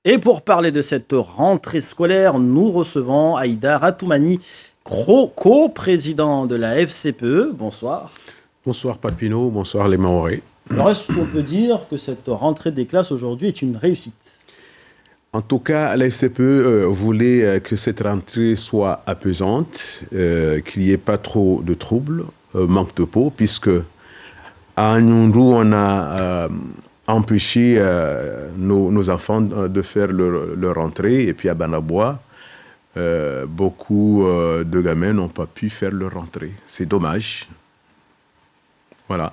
Et pour parler de cette rentrée scolaire, nous recevons Haïdar Atoumani, co-président de la FCPE. Bonsoir. Bonsoir Papineau, bonsoir les Mahorais. Alors, est-ce qu'on peut dire que cette rentrée des classes aujourd'hui est une réussite? En tout cas, la FCPE voulait que cette rentrée soit apaisante, qu'il n'y ait pas trop de troubles, manque de peau, puisque à Nyundu, on a empêché nos enfants de faire leur rentrée, et puis à Banabois, beaucoup de gamins n'ont pas pu faire leur rentrée. C'est dommage. Voilà.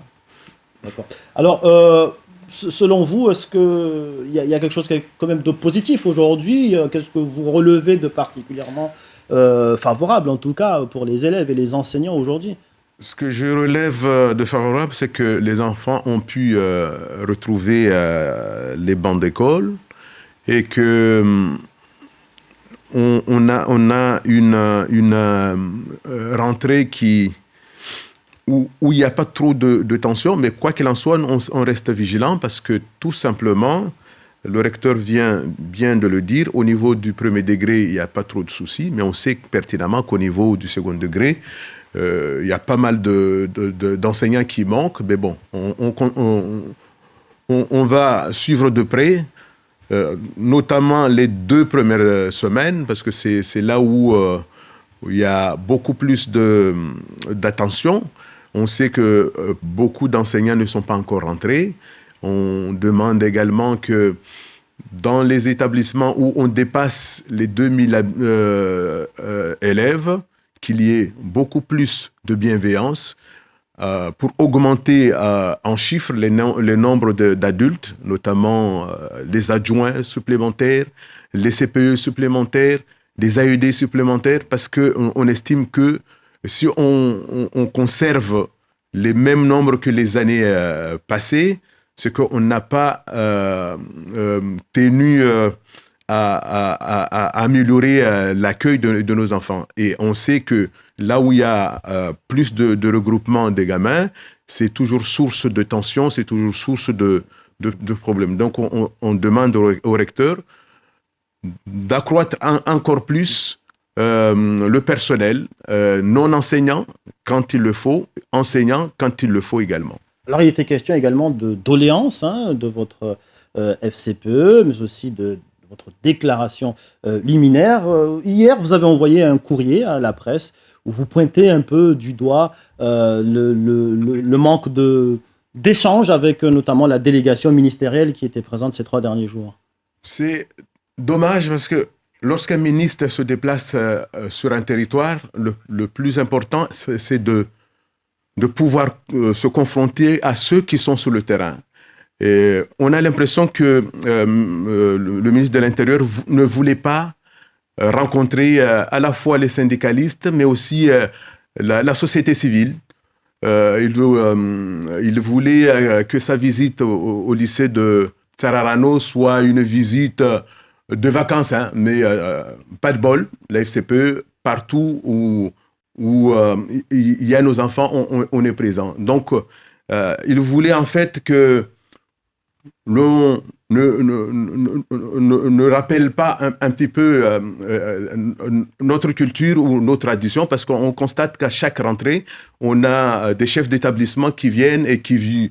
D'accord. Alors, selon vous, est-ce qu'il y a quelque chose quand même de positif aujourd'hui? Qu'est-ce que vous relevez de particulièrement favorable, en tout cas, pour les élèves et les enseignants aujourd'hui? Ce que je relève de favorable, c'est que les enfants ont pu retrouver les bancs d'école et que on a une rentrée où il n'y a pas trop de tension, mais quoi qu'il en soit, on reste vigilant parce que tout simplement, le recteur vient bien de le dire, au niveau du premier degré, il n'y a pas trop de soucis, mais on sait pertinemment qu'au niveau du second degré, il y a pas mal d'enseignants qui manquent, mais bon, on va suivre de près, notamment les 2 premières semaines, parce que c'est là où il y a beaucoup plus d'attention. On sait que beaucoup d'enseignants ne sont pas encore rentrés. On demande également que dans les établissements où on dépasse les 2000 élèves, qu'il y ait beaucoup plus de bienveillance pour augmenter en chiffres le nombre d'adultes, notamment les adjoints supplémentaires, les CPE supplémentaires, des AED supplémentaires, parce qu'on estime que si on conserve les mêmes nombres que les années passées, c'est qu'on n'a pas tenu à améliorer l'accueil de nos enfants. Et on sait que là où il y a plus de regroupement des gamins, c'est toujours source de tension, c'est toujours source de problèmes. Donc on demande au recteur d'accroître encore plus le personnel, non enseignant quand il le faut, enseignant quand il le faut également. Alors, il était question également de doléances de votre FCPE, mais aussi de votre déclaration liminaire. Hier, vous avez envoyé un courrier à la presse où vous pointez un peu du doigt le manque d'échange avec notamment la délégation ministérielle qui était présente ces 3 derniers jours. C'est dommage parce que lorsqu'un ministre se déplace sur un territoire, le plus important, c'est de pouvoir se confronter à ceux qui sont sur le terrain. Et on a l'impression que le ministre de l'Intérieur ne voulait pas rencontrer à la fois les syndicalistes, mais aussi la société civile. Il voulait que sa visite au lycée de Tsararano soit une visite de vacances, hein, mais pas de bol. La FCPE, partout où il y a nos enfants, on est présent. Donc, il voulait en fait que l'on ne rappelle pas un petit peu notre culture ou nos traditions, parce qu'on constate qu'à chaque rentrée, on a des chefs d'établissement qui viennent et qui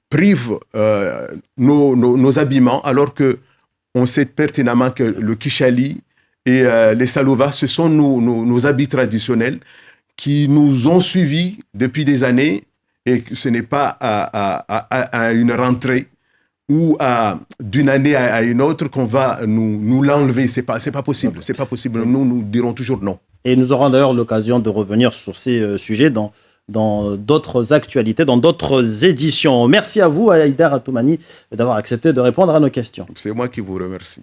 privent nos habillements, alors qu'on sait pertinemment que le Kishali et les Salovas, ce sont nos habits traditionnels qui nous ont suivis depuis des années, et ce n'est pas à une rentrée ou d'une année à une autre qu'on va nous l'enlever. C'est pas possible. C'est pas possible. Nous dirons toujours non. Et nous aurons d'ailleurs l'occasion de revenir sur ces sujets dans d'autres actualités, dans d'autres éditions. Merci à vous, Haïdar Atoumani, d'avoir accepté de répondre à nos questions. C'est moi qui vous remercie.